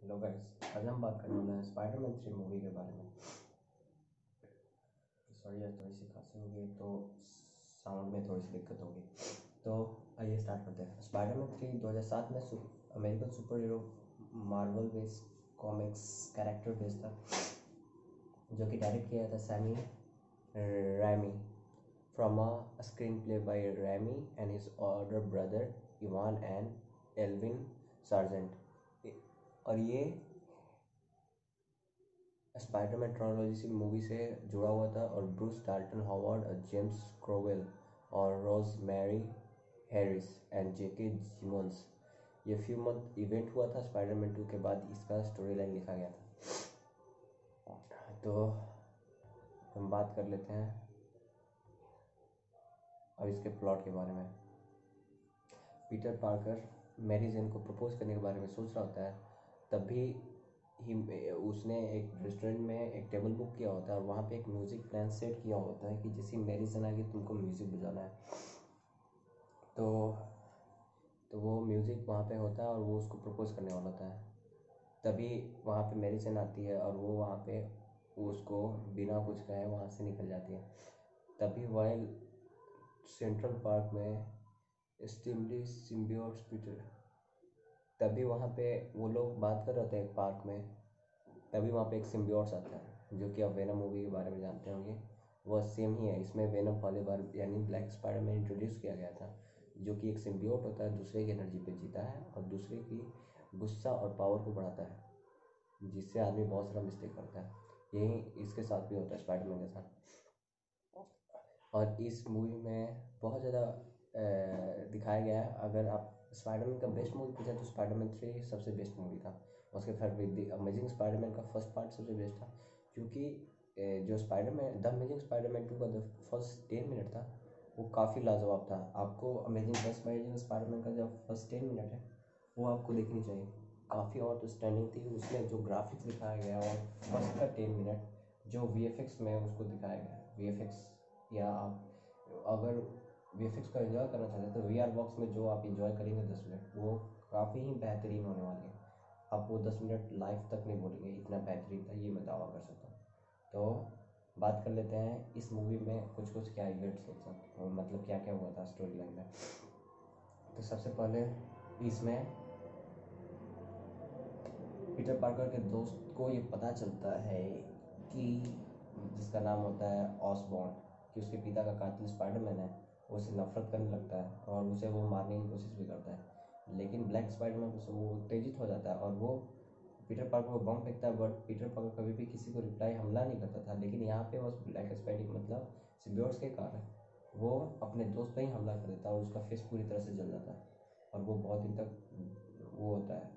Hello guys, आज हम बात करने वाले हैं स्पाइडरमैन 3 मूवी के बारे में। सॉरी, आज थोड़ी सी खांसी हो गई तो साउंड में थोड़ी सी दिक्कत होगी। तो आइए स्टार्ट करते हैं। स्पाइडरमैन 3 2007 में American superhero Marvel based comics character based था, जो कि डायरेक्ट किया था Sammy Raimi from a screenplay by Raimi and his older brother Ivan and Alvin Sargent. और ये स्पाइडरमैन ट्रायलॉजी से मूवी से जुड़ा हुआ था और ब्रूस डाल्टन हॉवर्ड और जेम्स क्रोवेल और रोज़मेरी हैरिस एंड जेके जिमोन्स। ये फ्यू मंथ इवेंट हुआ था स्पाइडरमैन 2 के बाद इसका स्टोरी लाइन लिखा गया था। तो हम बात कर लेते हैं अब इसके प्लॉट के बारे में। पीटर पार्कर मैरी जेन को प्रपोज करने के बारे में सोच रहा होता है, तब भी उसने एक रेस्टोरेंट में एक टेबल बुक किया होता है और वहाँ पे एक म्यूज़िक प्लान सेट किया होता है कि जैसे मेरी जन आएगी तुमको म्यूज़िक बजाना है। तो वो म्यूज़िक वहाँ पे होता है और वो उसको प्रपोज करने वाला होता है। तभी वहाँ पे मेरी जन आती है और वो वहाँ पे उसको बिना कुछ कहे वहाँ से निकल जाती है। तभी वाइल सेंट्रल पार्क में स्टिमली सिम्बियोट्स पीटर, तभी वहाँ पे वो लोग बात कर रहे थे एक पार्क में। तभी वहाँ पे एक सिम्बियोट्स आता है, जो कि आप वेनम मूवी के बारे में जानते होंगे। वह सेम ही है, इसमें वेनम पहले बार यानी ब्लैक स्पाइडर में इंट्रोड्यूस किया गया था, जो कि एक सिम्बियोट होता है, दूसरे की एनर्जी पे जीता है और दूसरे की गुस्सा और पावर को बढ़ाता है, जिससे आदमी बहुत सारा मिस्टेक करता है। यही इसके साथ भी होता है, स्पाइडरमैन के साथ। और इस मूवी में बहुत ज़्यादा दिखाया गया है। अगर आप स्पाइडरमैन का बेस्ट मूवी पूछा तो स्पाइडरमैन 3 सबसे बेस्ट मूवी था। उसके फिर द अमेजिंग स्पाइडरमैन का फर्स्ट पार्ट सबसे बेस्ट था, क्योंकि जो स्पाइडरमैन द अमेजिंग स्पाइडरमैन 2 का द फर्स्ट 10 मिनट था वो काफ़ी लाजवाब था। आपको अमेजिंग स्पाइडरमैन का जो फर्स्ट 10 मिनट है वो आपको देखनी चाहिए, काफ़ी आउटस्टैंडिंग थी। उसमें जो ग्राफिक्स दिखाया गया और फर्स्ट का 10 मिनट जो VFX में उसको दिखाया गया, VFX, या आप अगर VFX को एंजॉय करना चाहते हैं तो VR बॉक्स में जो आप एंजॉय करेंगे 10 मिनट वो काफ़ी ही बेहतरीन होने वाली है। आप वो 10 मिनट लाइफ तक नहीं बोलेंगे, इतना बेहतरीन था, ये मैं दावा कर सकता हूँ। तो बात कर लेते हैं इस मूवी में कुछ कुछ क्या इवेंट्स के साथ, मतलब क्या क्या हुआ था स्टोरी लाइन में। तो सबसे पहले इसमें पीटर पार्कर के दोस्त को ये पता चलता है कि जिसका नाम होता है ऑसबॉर्न, कि उसके पिता का कातिल स्पाइडरमैन है। वो उससे नफरत करने लगता है और उसे वो मारने की कोशिश भी करता है, लेकिन ब्लैक स्पाइडरमैन से वो उत्तेजित हो जाता है और वो पीटर पार्कर को बम फेंकता है। बट पीटर पार्कर कभी भी किसी को रिप्लाई हमला नहीं करता था, लेकिन यहाँ पे बस ब्लैक स्पाइडर मतलब सिम्बियोट्स के कारण वो अपने दोस्त पे ही हमला कर देता है और उसका फेस पूरी तरह से जल जाता है और वो बहुत दिन तक वो होता है,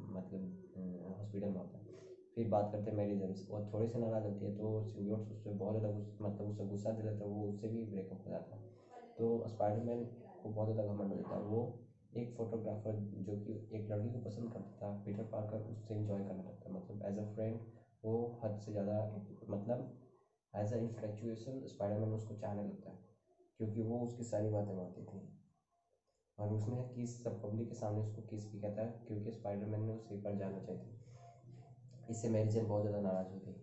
मतलब हॉस्पिटल में होता है। फिर बात करते हैं मेरी जेम्स, वो थोड़ी सी नाराज़ होती है तो सिम्बियोट्स उससे बहुत ज़्यादा मतलब उससे गुस्सा दे देता है, वो उससे भी ब्रेकअप हो जाता है। तो स्पाइडरमैन को बहुत ज़्यादा घमंड हो जाता है। वो एक फोटोग्राफर जो कि एक लड़की को पसंद करता था, पीटर पार्कर उससे इंजॉय करने लगता है, मतलब एज अ फ्रेंड वो हद से ज़्यादा, मतलब एज अ इन्फ्लैक्चुएशन स्पाइडरमैन उसको चाहने लगता है, क्योंकि वो उसकी सारी बातें मानती थी। और उसने किस सब पब्लिक के सामने उसको किस भी कहता है, क्योंकि स्पाइडरमैन ने उसे एक बार जाना चाहिए। इससे मेरी जेन बहुत ज़्यादा नाराज़ हुई थी।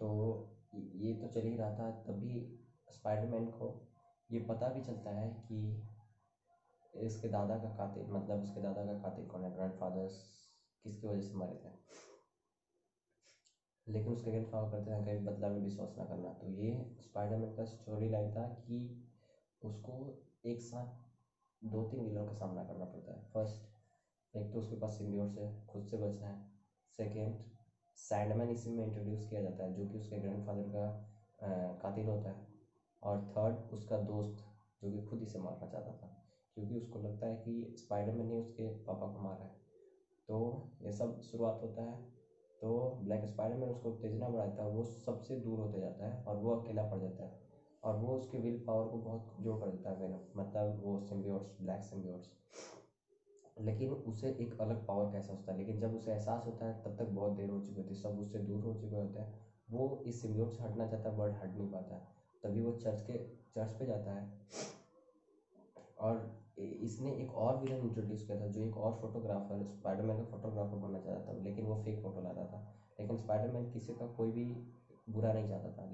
तो ये तो चल ही रहा था, तभी स्पाइडरमैन को ये पता भी चलता है कि इसके दादा का कातिल, मतलब उसके दादा का कातिल कौन है, ग्रैंडफादर्स किसकी वजह से मरे थे। लेकिन उसके ग्रैंडफादर करते हैं कभी बदला में विश्वास ना करना। तो ये स्पाइडरमैन का स्टोरी लाइन था कि उसको एक साथ 2-3 विलन का सामना करना पड़ता है। फर्स्ट, एक तो उसके पास सिम्बियोट्स है, खुद से बचना है। सेकेंड, सैंडमैन इसी में इंट्रोड्यूस किया जाता है, जो कि उसके ग्रैंडफादर का कातिल होता है। और थर्ड, उसका दोस्त जो कि खुद इसे मारना चाहता था, क्योंकि उसको लगता है कि स्पाइडरमैन ने उसके पापा को मारा है। तो ये सब शुरुआत होता है। तो ब्लैक स्पाइडरमैन उसको उत्तेजना बढ़ाता है, वो सबसे दूर होते जाता है और वो अकेला पड़ जाता है और वो उसके विल पावर को बहुत जोर कर देता है वेनम, मतलब वो सिम्बियोट्स, ब्लैक सिम्बियोट्स। लेकिन उसे एक अलग पावर का एहसास होता है, लेकिन जब उसे एहसास होता है तब तक बहुत देर हो चुकी होती है, सब उससे दूर हो चुके होते हैं। वो इस सिम्बियोट से हटना चाहता है बट हट नहीं पाता है। तभी वो चर्च पे जाता है और इसने एक और विलन इंट्रोड्यूस किया था जो एक और फोटोग्राफर, स्पाइडरमैन का फोटोग्राफर बनना चाहता था, लेकिन वो फेक फोटो लाता था। लेकिन स्पाइडरमैन किसी का कोई भी बुरा नहीं चाहता था।